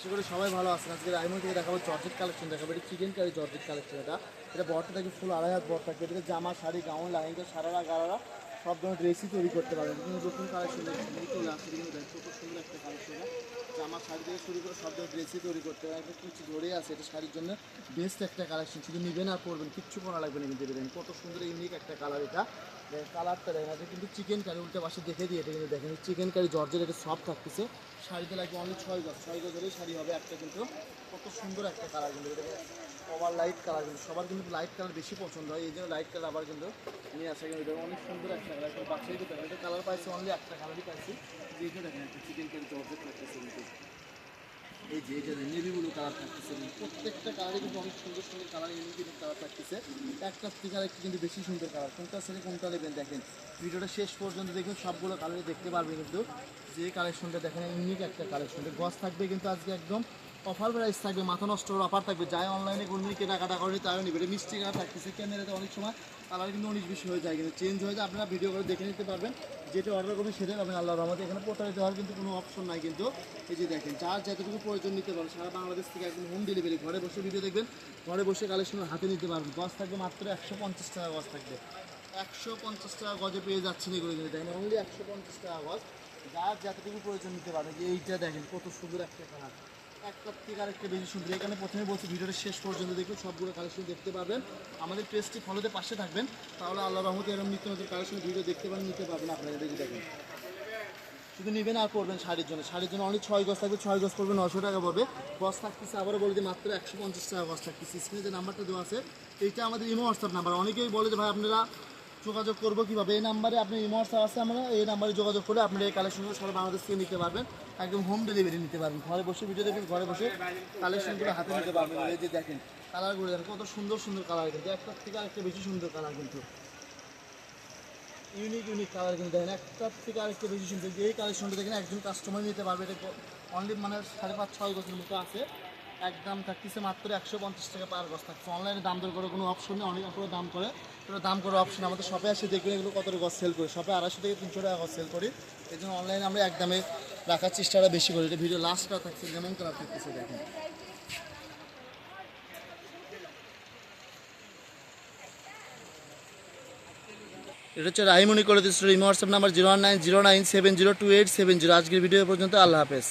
আশা করি সবাই ভালো আছেন। আজকে রাইমো থেকে দেখাবো জর্জেট কালেকশন দেখাবো। এটা চিকেন কারি জর্জেট কালেকশন। এটা বড়টা থাকে ফুল 2.5 হাত বড় থাকবে। এটাতে জামা, শাড়ি, গাউন, লাইঙ্গা, সারারা, গারারা সব ধরনের ড্রেসই তৈরি করতে পারবেন। কিন্তু নতুন কালেকশন চলে আসছে, কিন্তু দেখ কত সুন্দর একটা কালেকশন। জামা, শাড়ি থেকে শুরু করে সব ধরনের ড্রেসই তৈরি করতে পারবেন। একটা কিছু ধরে আছে, এটা শাড়ির জন্য বেস্ট একটা কালেকশন। শুধু নেবেন আর পরবেন, কিচ্ছু করা লাগবে না। কিন্তু দেখেন কত সুন্দর ইউনিক একটা কালার। এটা কালারটা দেখেন, এটা কিন্তু চিকেন কারি। উল্টা পাশে দেখে দিয়ে এটা কিন্তু দেখেন চিকেন কারি জর্জের। এটা সফট থাকতেছে। শাড়িতে লাগবে অনলি 6 গজ। 6 গজ হলেই শাড়ি হবে একটা। কিন্তু কত সুন্দর একটা কালার, কিন্তু এটা ওভার লাইট কালার। কিন্তু সবার কিন্তু লাইট কালার বেশি পছন্দ হয়, এই জন্য লাইট কালার আবার কিন্তু নিয়ে আসা। কিন্তু এটা অনেক সুন্দর একটা কালার। এখন বাচ্চাই তো দেখেন, এটা কালার পাইছে অনলি একটা কালারই পাইছি। যেটা দেখেন একটা চিকেন কারি জর্জেট থাকতেছে। কিন্তু এই যে এটা নেভি ব্লু কালার থাকতেছে। প্রত্যেকটা কালারে কিন্তু অনেক সুন্দর সুন্দর কালার, ইউনিক ইউনিক কালার থাকতেছে। একটা থেকে আরেকটা কিন্তু বেশি সুন্দর কালার। কোনটা ছেড়ে কোনটা নেবেন দেখেন, ভিডিওটা শেষ পর্যন্ত দেখুন, সবগুলো কালারে দেখতে পারবেন। কিন্তু যে কালেকশনটা দেখেন ইউনিক একটা কালেকশন। গজ থাকবে কিন্তু আজকে একদম অফার প্রাইস থাকবে, মাথা নষ্ট অফার থাকবে। যাই অনলাইনে কোনো কেনাকাটা করে তারও নেবে। এটা মিষ্টি কালার থাকতেছে। ক্যামেরাতে অনেক সময় কালার কিন্তু 19-20 হয়ে যায়, কিন্তু চেঞ্জ হয়ে যায়। আপনারা ভিডিও করে দেখে নিতে পারবেন, যেটা অর্ডার করবেন সেটাই পাবেন আল্লাহর রহমতে। এখানে প্রতারিত হওয়ার কিন্তু কোনো অপশন নাই। কিন্তু এই যে দেখেন, যার যতটুকু প্রয়োজন নিতে পারবেন। সারা বাংলাদেশ থেকে একদম হোম ডেলিভারি, ঘরে বসে ভিডিও দেখবেন, ঘরে বসে কালেকশন হাতে নিতে পারবেন। গজ থাকবে মাত্র 150 টাকা গজ থাকবে। 150 টাকা গজে পেয়ে যাচ্ছেন এগুলো। কিন্তু দেখেন অনলি 150 টাকা গজ, যার যতটুকু প্রয়োজন নিতে পারবেন। যে এইটা দেখেন কত সুন্দর একটা কালার, একটার থেকে আরেকটা বেশি সুন্দর। এখানে প্রথমে বলছি ভিডিওটা শেষ পর্যন্ত দেখুন, সবগুলো কালেকশন দেখতে পাবেন। আমাদের পেজটি ফলোতে পাশে থাকবেন, তাহলে আল্লাহ রহমতে এরকম নিত্য নতুন কালেকশন ভিডিও দেখতে পারেন, নিতে পারবেন আপনারা। দেখে দেখেন, শুধু নেবেন আর পড়বেন শাড়ির জন্য। শাড়ির জন্য অনেক 6 গজ থাকবে। 6 গজ পড়বে 900 টাকা পড়বে। গজ থাকতেছে আবারও বলে দিই মাত্র 150 টাকা গজ থাকতেছে। স্ক্রিনে যে নাম্বারটা দেওয়া আছে এইটা আমাদের ইমো হোয়াটসঅ্যাপ নাম্বার। অনেকেই বলে যে ভাই আপনারা যোগাযোগ করবো কীভাবে, এই নাম্বারে আপনি ইমো হোয়াটসঅ্যাপ আছে, আমরা এই নাম্বারে যোগাযোগ করে আপনারা এই কালেকশনগুলো সারা বাংলাদেশ থেকে নিতে পারবেন। একদম হোম ডেলিভারি নিতে পারবেন। ঘরে বসে ভিডিও দেখবেন, ঘরে বসে কালেকশনগুলো হাতে নিতে পারবেন। এই যে দেখেন কালারগুলো দেখেন কত সুন্দর সুন্দর কালার। কিন্তু একটার থেকে আরেকটা বেশি সুন্দর কালার, কিন্তু ইউনিক ইউনিক কালার। কিন্তু দেখেন একটার থেকে আরেকটা বেশি সুন্দর। যে এই কালেকশনটা দেখেন একজন কাস্টমার নিতে পারবে। এটা অনলি মানে 5.5-6 গজের মতো আছে। একদম থাকতেছে মাত্র 150 টাকা পার গজ থাকছে। অনলাইনে দাম দর করে কোনো অপশন নেই। অনেক আপনারা দাম করে, দাম করে অপশন আমাদের শপে আসে দেখবেন এগুলো কত গজ সেল করি। শপে 250 থেকে 300 টাকা গজ সেল করি। এই জন্য অনলাইনে আমরা একদমে রাখার চেষ্টাটা বেশি করি। এটা ভিডিও লাস্টটা থাকছে লেমন কালার থাকতেছে। দেখেন এটা হচ্ছে রাইমনি করে দিচ্ছে। Imo WhatsApp number 01909702870। আজকের ভিডিও পর্যন্ত। আল্লাহ হাফেজ।